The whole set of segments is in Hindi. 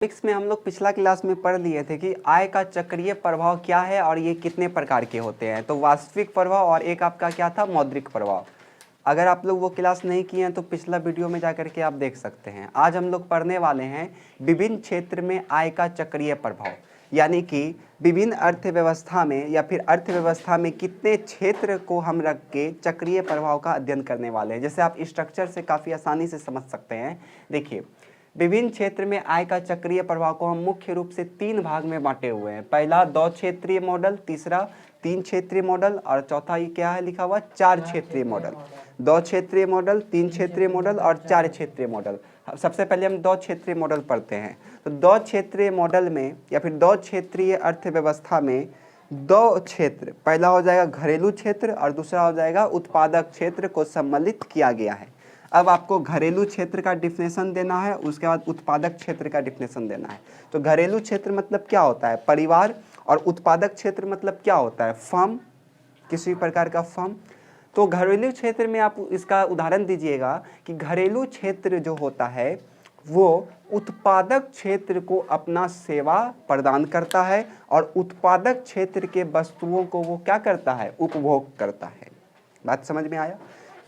टॉपिक्स में हम लोग पिछला क्लास में पढ़ लिए थे कि आय का चक्रीय प्रभाव क्या है और ये कितने प्रकार के होते हैं। तो वास्तविक प्रभाव और एक आपका क्या था, मौद्रिक प्रभाव। अगर आप लोग वो क्लास नहीं किए हैं तो पिछला वीडियो में जाकर के आप देख सकते हैं। आज हम लोग पढ़ने वाले हैं विभिन्न क्षेत्र में आय का चक्रीय प्रभाव, यानी कि विभिन्न अर्थव्यवस्था में या फिर अर्थव्यवस्था में कितने क्षेत्र को हम रख के चक्रीय प्रभाव का अध्ययन करने वाले हैं। जैसे आप स्ट्रक्चर से काफ़ी आसानी से समझ सकते हैं। देखिए, विभिन्न क्षेत्र में आय का चक्रीय प्रभाव को हम मुख्य रूप से तीन भाग में बांटे हुए हैं। पहला 2 क्षेत्रीय मॉडल, तीसरा 3 क्षेत्रीय मॉडल और चौथा ये क्या है लिखा हुआ, 4 क्षेत्रीय मॉडल। 2 क्षेत्रीय मॉडल, 3 क्षेत्रीय मॉडल और 4 क्षेत्रीय मॉडल। सबसे पहले हम 2 क्षेत्रीय मॉडल पढ़ते हैं। तो 2 क्षेत्रीय मॉडल में या फिर 2 क्षेत्रीय अर्थव्यवस्था में 2 क्षेत्र, पहला हो जाएगा घरेलू क्षेत्र और दूसरा हो जाएगा उत्पादक क्षेत्र को सम्मिलित किया गया है। अब आपको घरेलू क्षेत्र का डिफिनेशन देना है, उसके बाद उत्पादक क्षेत्र का डिफिनेशन देना है। तो घरेलू क्षेत्र मतलब क्या होता है, परिवार, और उत्पादक क्षेत्र मतलब क्या होता है, फर्म, किसी प्रकार का फर्म। तो घरेलू क्षेत्र में आप इसका उदाहरण दीजिएगा कि घरेलू क्षेत्र जो होता है वो उत्पादक क्षेत्र को अपना सेवा प्रदान करता है और उत्पादक क्षेत्र के वस्तुओं को वो क्या करता है, उपभोग करता है। बात समझ में आया।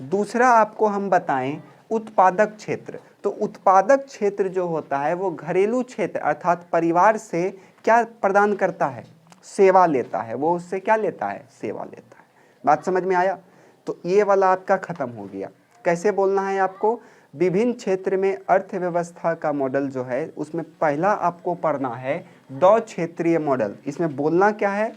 दूसरा आपको हम बताएं उत्पादक क्षेत्र। तो उत्पादक क्षेत्र जो होता है वो घरेलू क्षेत्र अर्थात परिवार से क्या प्रदान करता है, सेवा लेता है। वो उससे क्या लेता है, सेवा लेता है। बात समझ में आया। तो ये वाला आपका खत्म हो गया। कैसे बोलना है आपको, विभिन्न क्षेत्र में अर्थव्यवस्था का मॉडल जो है उसमें पहला आपको पढ़ना है 2 क्षेत्रीय मॉडल। इसमें बोलना क्या है,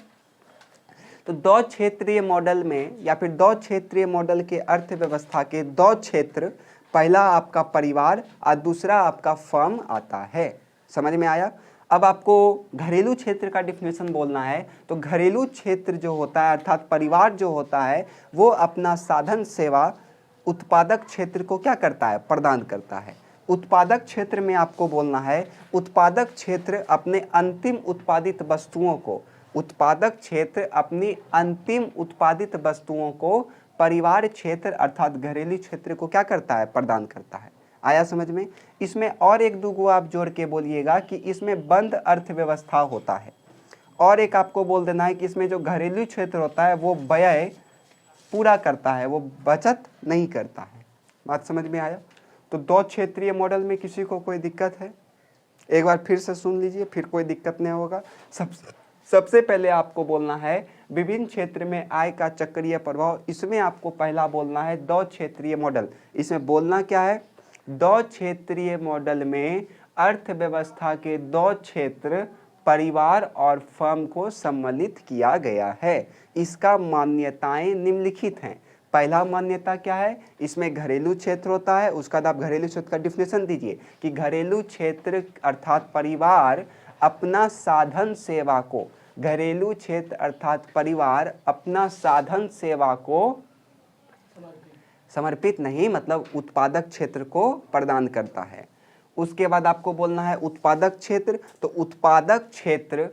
तो 2 क्षेत्रीय मॉडल में या फिर 2 क्षेत्रीय मॉडल के अर्थव्यवस्था के 2 क्षेत्र, पहला आपका परिवार और दूसरा आपका फर्म आता है। समझ में आया। अब आपको घरेलू क्षेत्र का डिफिनेशन बोलना है। तो घरेलू क्षेत्र जो होता है अर्थात परिवार जो होता है वो अपना साधन सेवा उत्पादक क्षेत्र को क्या करता है, प्रदान करता है। उत्पादक क्षेत्र में आपको बोलना है उत्पादक क्षेत्र अपने अंतिम उत्पादित वस्तुओं को, उत्पादक क्षेत्र अपनी अंतिम उत्पादित वस्तुओं को परिवार क्षेत्र अर्थात घरेलू क्षेत्र को क्या करता है, प्रदान करता है। आया समझ में। इसमें और एक दो आप जोड़ के बोलिएगा कि इसमें बंद अर्थव्यवस्था होता है, और एक आपको बोल देना है कि इसमें जो घरेलू क्षेत्र होता है वो व्यय पूरा करता है, वो बचत नहीं करता है। बात समझ में आया। तो 2 क्षेत्रीय मॉडल में किसी को कोई दिक्कत है, एक बार फिर से सुन लीजिए, फिर कोई दिक्कत नहीं होगा। सबसे पहले आपको बोलना है विभिन्न क्षेत्र में आय का चक्रीय प्रभाव। इसमें आपको पहला बोलना है 2 क्षेत्रीय मॉडल। इसमें बोलना क्या है, 2 क्षेत्रीय मॉडल में अर्थव्यवस्था के 2 क्षेत्र परिवार और फर्म को सम्मिलित किया गया है। इसका मान्यताएं निम्नलिखित हैं। पहला मान्यता क्या है, इसमें घरेलू क्षेत्र होता है। उसका बाद आप घरेलू क्षेत्र का डिफिनेशन दीजिए कि घरेलू क्षेत्र अर्थात परिवार अपना साधन सेवा को, घरेलू क्षेत्र अर्थात परिवार अपना साधन सेवा को समर्पित नहीं मतलब उत्पादक क्षेत्र को प्रदान करता है। उसके बाद आपको बोलना है उत्पादक क्षेत्र। तो उत्पादक क्षेत्र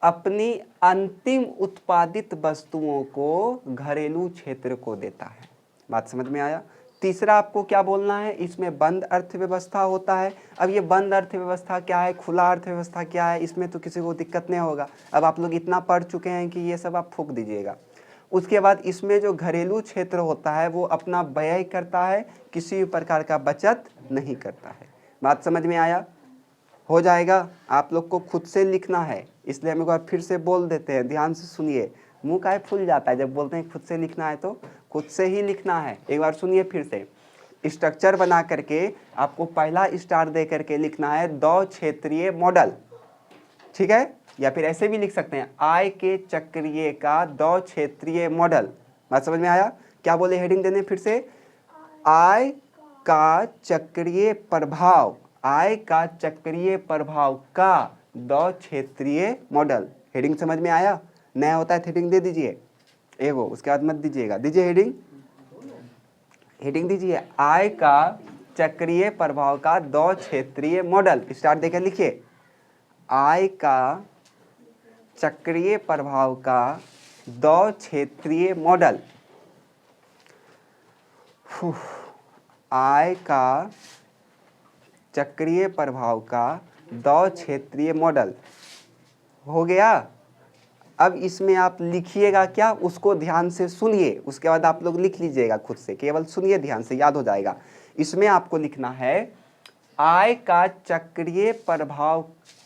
अपनी अंतिम उत्पादित वस्तुओं को घरेलू क्षेत्र को देता है। बात समझ में आया। तीसरा आपको क्या बोलना है, इसमें बंद अर्थव्यवस्था होता है। अब ये बंद अर्थव्यवस्था क्या है, खुला अर्थव्यवस्था क्या है, इसमें तो किसी को दिक्कत नहीं होगा। अब आप लोग इतना पढ़ चुके हैं कि ये सब आप फूंक दीजिएगा। उसके बाद इसमें जो घरेलू क्षेत्र होता है वो अपना व्यय करता है, किसी प्रकार का बचत नहीं करता है। बात समझ में आया। हो जाएगा। आप लोग को खुद से लिखना है, इसलिए हम एक बार फिर से बोल देते हैं, ध्यान से सुनिए। मुंह काहे फूल जाता है जब बोलते हैं खुद से लिखना है, तो खुद से ही लिखना है। एक बार सुनिए फिर से। स्ट्रक्चर बना करके आपको पहला स्टार दे करके लिखना है 2 क्षेत्रीय मॉडल, ठीक है। या फिर ऐसे भी लिख सकते हैं आय के चक्रीय का 2 क्षेत्रीय मॉडल। बात समझ में आया। क्या बोले हेडिंग देने फिर से, आय का चक्रीय प्रभाव, आय का चक्रीय प्रभाव का 2 क्षेत्रीय मॉडल। हेडिंग समझ में आया। नया होता है हेडिंग दे दीजिए एगो, उसके बाद मत दीजिएगा। दीजिए हेडिंग, हेडिंग दीजिए आय का चक्रीय प्रभाव का 2 क्षेत्रीय मॉडल। स्टार्ट देकर लिखिए, आय का चक्रीय प्रभाव का 2 क्षेत्रीय मॉडल। आय का चक्रीय प्रभाव का दो क्षेत्रीय मॉडल हो गया। अब इसमें आप लिखिएगा क्या, उसको ध्यान से सुनिए, उसके बाद आप लोग लिख लीजिएगा खुद से, केवल सुनिए ध्यान से, याद हो जाएगा। इसमें आपको लिखना है आय का चक्रीय प्रभाव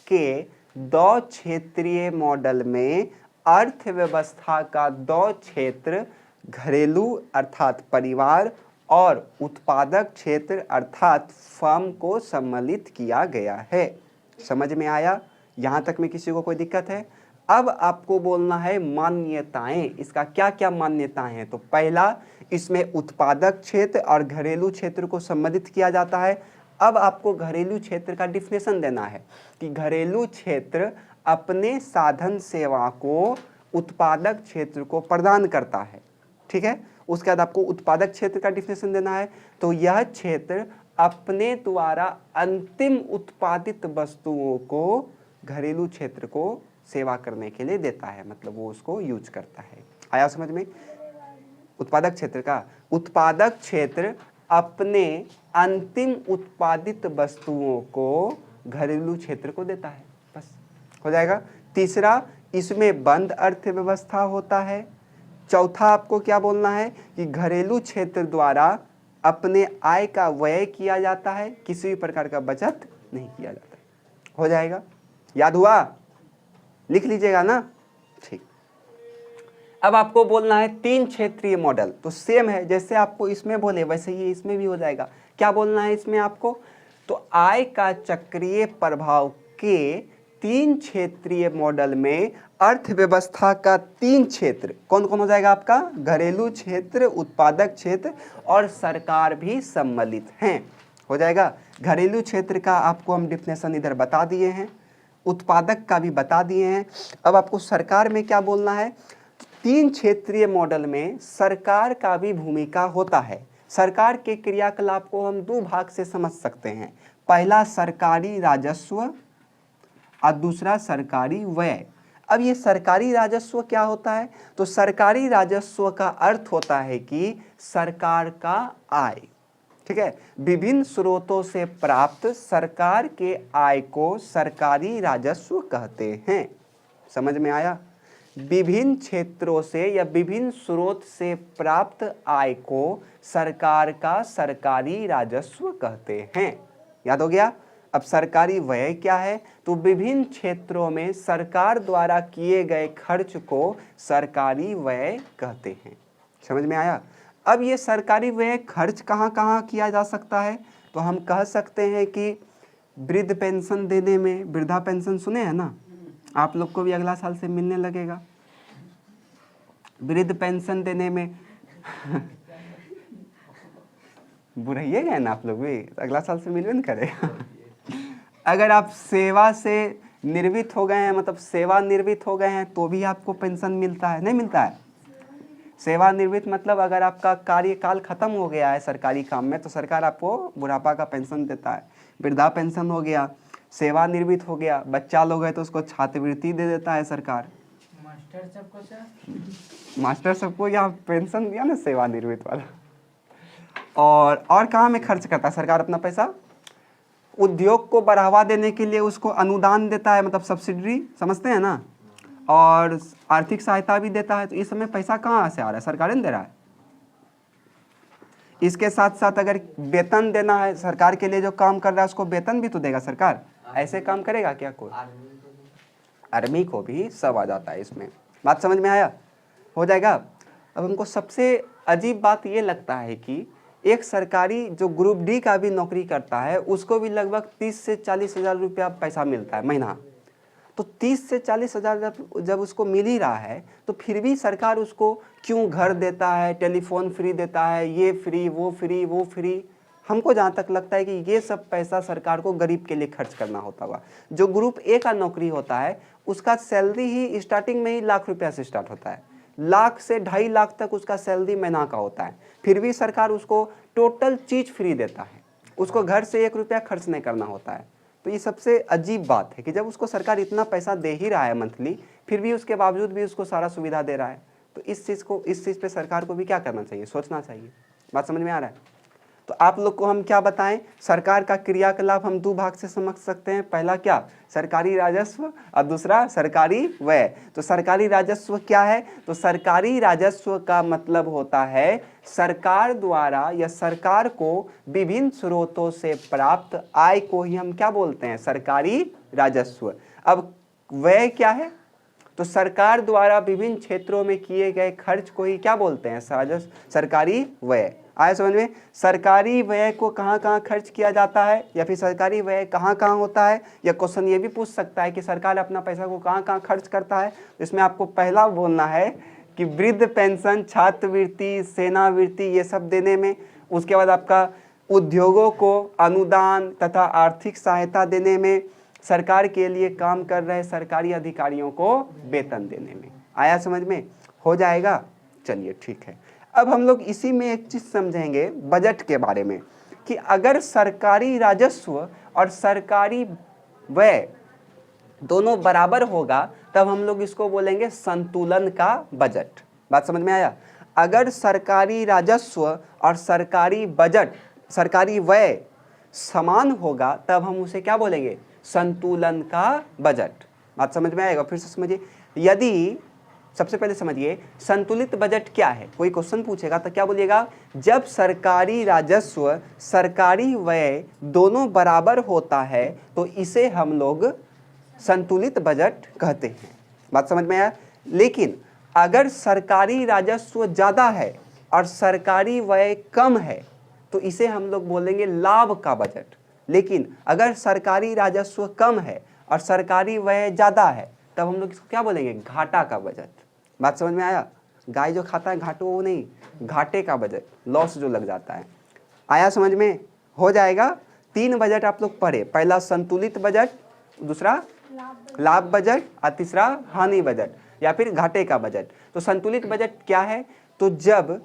के दो क्षेत्रीय मॉडल में अर्थव्यवस्था का दो क्षेत्र घरेलू अर्थात परिवार और उत्पादक क्षेत्र अर्थात फर्म को सम्मिलित किया गया है। समझ में आया? यहाँ तक में किसी को कोई दिक्कत है? अब आपको बोलना है मान्यताएं, इसका क्या क्या मान्यताएं हैं। तो पहला, इसमें उत्पादक क्षेत्र और घरेलू क्षेत्र को सम्मिलित किया जाता है। अब आपको घरेलू क्षेत्र का डिफिनेशन देना है कि घरेलू क्षेत्र अपने साधन सेवा को उत्पादक क्षेत्र को प्रदान करता है, ठीक है। उसके बाद आपको उत्पादक क्षेत्र का डिफिनेशन देना है। तो यह क्षेत्र अपने द्वारा अंतिम उत्पादित वस्तुओं को घरेलू क्षेत्र को सेवा करने के लिए देता है, मतलब वो उसको यूज करता है। आया समझ में? उत्पादक क्षेत्र का, उत्पादक क्षेत्र अपने अंतिम उत्पादित वस्तुओं को घरेलू क्षेत्र को देता है, बस हो जाएगा। तीसरा, इसमें बंद अर्थव्यवस्था होता है। चौथा, आपको क्या बोलना है कि घरेलू क्षेत्र द्वारा अपने आय का व्यय किया जाता है, किसी भी प्रकार का बचत नहीं किया जाता। हो जाएगा? याद हुआ? लिख लीजिएगा ना, ठीक। अब आपको बोलना है तीन क्षेत्रीय मॉडल। तो सेम है, जैसे आपको इसमें बोले वैसे ही इसमें भी हो जाएगा। क्या बोलना है इसमें आपको? तो आय का चक्रीय प्रभाव के तीन क्षेत्रीय मॉडल में अर्थव्यवस्था का तीन क्षेत्र कौन कौन हो जाएगा आपका? घरेलू क्षेत्र, उत्पादक क्षेत्र और सरकार भी सम्मिलित हैं। हो जाएगा? घरेलू क्षेत्र का आपको हम डिफिनेशन इधर बता दिए हैं, उत्पादक का भी बता दिए हैं। अब आपको सरकार में क्या बोलना है? तीन क्षेत्रीय मॉडल में सरकार का भी भूमिका होता है। सरकार के क्रियाकलाप को हम दो भाग से समझ सकते हैं। पहला सरकारी राजस्व और दूसरा सरकारी व्यय। अब ये सरकारी राजस्व क्या होता है? तो सरकारी राजस्व का अर्थ होता है कि सरकार का आय, ठीक है, विभिन्न स्रोतों से प्राप्त सरकार के आय को सरकारी राजस्व कहते हैं। समझ में आया? विभिन्न क्षेत्रों से या विभिन्न स्रोत से प्राप्त आय को सरकार का सरकारी राजस्व कहते हैं। याद हो गया? अब सरकारी व्यय क्या है? तो विभिन्न क्षेत्रों में सरकार द्वारा किए गए खर्च को सरकारी व्यय कहते हैं। समझ में आया? अब ये सरकारी व्यय खर्च कहाँ कहाँ किया जा सकता है? तो हम कह सकते हैं कि वृद्ध पेंशन देने में, वृद्धा पेंशन सुने हैं ना, आप लोग को भी अगला साल से मिलने लगेगा। वृद्ध पेंशन देने में बुढ़ाइए गए ना आप लोग भी, अगला साल से मिलवे न करेगा। अगर आप सेवा से निर्वित हो गए हैं, मतलब सेवानिवृत्त हो गए हैं, तो भी आपको पेंशन मिलता है, नहीं मिलता है? सेवानिवृत्त मतलब अगर आपका कार्यकाल खत्म हो गया है सरकारी काम में, तो सरकार आपको बुढ़ापा का पेंशन देता है। वृद्धा पेंशन हो गया, सेवानिवृत्त हो गया, बच्चा लोग है तो उसको छात्रवृत्ति दे देता है सरकार। मास्टर सबको या पेंशन दिया ना सेवानिवृत्त वाला। और कहाँ में खर्च करता है सरकार अपना पैसा? उद्योग को बढ़ावा देने के लिए उसको अनुदान देता है, मतलब सब्सिडी, समझते हैं ना, और आर्थिक सहायता भी देता है। तो इस समय पैसा कहाँ से आ रहा है? सरकार ने दे रहा है। इसके साथ साथ अगर वेतन देना है, सरकार के लिए जो काम कर रहा है उसको वेतन भी तो देगा सरकार। ऐसे काम करेगा क्या कोई? आर्मी को भी सब आ जाता है इसमें। बात समझ में आया? हो जाएगा। अब हमको सबसे अजीब बात ये लगता है कि एक सरकारी जो ग्रुप डी का भी नौकरी करता है उसको भी लगभग 30 से 40 हज़ार रुपया पैसा मिलता है महीना। तो 30 से 40 हज़ार जब उसको मिल ही रहा है, तो फिर भी सरकार उसको क्यों घर देता है, टेलीफोन फ्री देता है, ये फ्री, वो फ्री, वो फ्री। हमको जहाँ तक लगता है कि ये सब पैसा सरकार को गरीब के लिए खर्च करना होता होगा। जो ग्रुप ए का नौकरी होता है उसका सैलरी ही स्टार्टिंग में ही लाख रुपया से स्टार्ट होता है, लाख से 2.5 लाख तक उसका सैलरी महीना का होता है। फिर भी सरकार उसको टोटल चीज़ फ्री देता है, उसको घर से 1 रुपया खर्च नहीं करना होता है। तो ये सबसे अजीब बात है कि जब उसको सरकार इतना पैसा दे ही रहा है मंथली, फिर भी उसके बावजूद भी उसको सारा सुविधा दे रहा है। तो इस चीज़ पे सरकार को भी क्या करना चाहिए? सोचना चाहिए। बात समझ में आ रहा है? तो आप लोग को हम क्या बताएं, सरकार का क्रियाकलाप हम दो भाग से समझ सकते हैं। पहला क्या, सरकारी राजस्व, और दूसरा सरकारी व्यय। तो सरकारी राजस्व क्या है, तो सरकारी राजस्व का मतलब होता है सरकार द्वारा या सरकार को विभिन्न स्रोतों से प्राप्त आय को ही हम क्या बोलते हैं, सरकारी राजस्व। अब व्यय क्या है, तो सरकार द्वारा विभिन्न क्षेत्रों में किए गए खर्च को ही क्या बोलते हैं, सरकारी व्यय। आया समझ में। सरकारी व्यय को कहाँ कहाँ खर्च किया जाता है, या फिर सरकारी व्यय कहाँ कहाँ होता है, या क्वेश्चन ये भी पूछ सकता है कि सरकार अपना पैसा को कहाँ कहाँ खर्च करता है। तो इसमें आपको पहला बोलना है कि वृद्ध पेंशन, छात्रवृत्ति, सेनावृत्ति ये सब देने में। उसके बाद आपका उद्योगों को अनुदान तथा आर्थिक सहायता देने में, सरकार के लिए काम कर रहे सरकारी अधिकारियों को वेतन देने में। आया समझ में, हो जाएगा। चलिए ठीक है। अब हम लोग इसी में एक चीज समझेंगे बजट के बारे में, कि अगर सरकारी राजस्व और सरकारी व्यय दोनों बराबर होगा तब हम लोग इसको बोलेंगे संतुलन का बजट। बात समझ में आया। अगर सरकारी राजस्व और सरकारी बजट, सरकारी व्यय समान होगा तब हम उसे क्या बोलेंगे, संतुलन का बजट। बात समझ में आएगा, फिर से समझिए। यदि सबसे पहले समझिए संतुलित बजट क्या है। कोई क्वेश्चन पूछेगा तो क्या बोलिएगा, जब सरकारी राजस्व सरकारी व्यय दोनों बराबर होता है तो इसे हम लोग संतुलित बजट कहते हैं। बात समझ में आया। लेकिन अगर सरकारी राजस्व ज़्यादा है और सरकारी व्यय कम है तो इसे हम लोग बोलेंगे लाभ का बजट। लेकिन अगर सरकारी राजस्व कम है और सरकारी व्यय ज़्यादा है तब हम लोग इसको क्या बोलेंगे, घाटा का बजट। बात समझ में आया। गाय जो खाता है घाटो वो नहीं, घाटे का बजट, लॉस जो लग जाता है। आया समझ में, हो जाएगा। 3 बजट आप लोग पढ़े, पहला संतुलित बजट, दूसरा लाभ बजट और तीसरा हानि बजट या फिर घाटे का बजट। तो संतुलित बजट क्या है, तो जब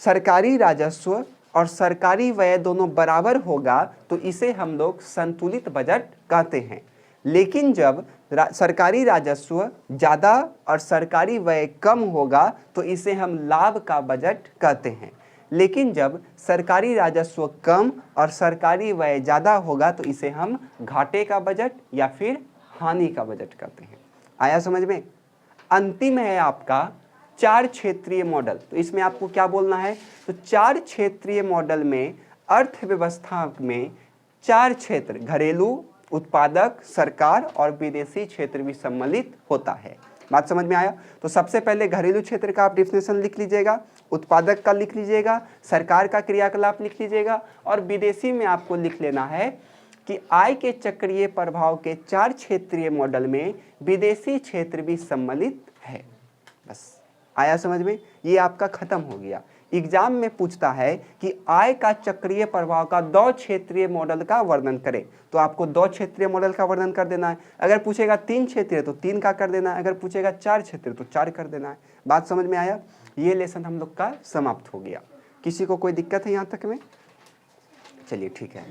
सरकारी राजस्व और सरकारी व्यय दोनों बराबर होगा तो इसे हम लोग संतुलित बजट कहते हैं। लेकिन जब सरकारी राजस्व ज़्यादा और सरकारी व्यय कम होगा तो इसे हम लाभ का बजट कहते हैं। लेकिन जब सरकारी राजस्व कम और सरकारी व्यय ज़्यादा होगा तो इसे हम घाटे का बजट या फिर हानि का बजट कहते हैं। आया समझ में। अंतिम है आपका 4 क्षेत्रीय मॉडल। तो इसमें आपको क्या बोलना है, तो 4 क्षेत्रीय मॉडल में अर्थव्यवस्था में 4 क्षेत्र, घरेलू, उत्पादक, सरकार और विदेशी क्षेत्र भी सम्मिलित होता है। बात समझ में आया। तो सबसे पहले घरेलू क्षेत्र का आप डिफिनेशन लिख लीजिएगा, उत्पादक का लिख लीजिएगा, सरकार का क्रियाकलाप लिख लीजिएगा, और विदेशी में आपको लिख लेना है कि आय के चक्रीय प्रभाव के 4 क्षेत्रीय मॉडल में विदेशी क्षेत्र भी सम्मिलित है। बस आया समझ में। ये आपका खत्म हो गया। एग्जाम में पूछता है कि आय का चक्रीय प्रभाव का 2 क्षेत्रीय मॉडल का वर्णन करें, तो आपको 2 क्षेत्रीय मॉडल का वर्णन कर देना है। अगर पूछेगा 3 क्षेत्रीय तो 3 का कर देना है, अगर पूछेगा 4 क्षेत्रीय तो 4 कर देना है। बात समझ में आया। ये लेसन हम लोग का समाप्त हो गया। किसी को कोई दिक्कत है यहाँ तक में? चलिए ठीक है।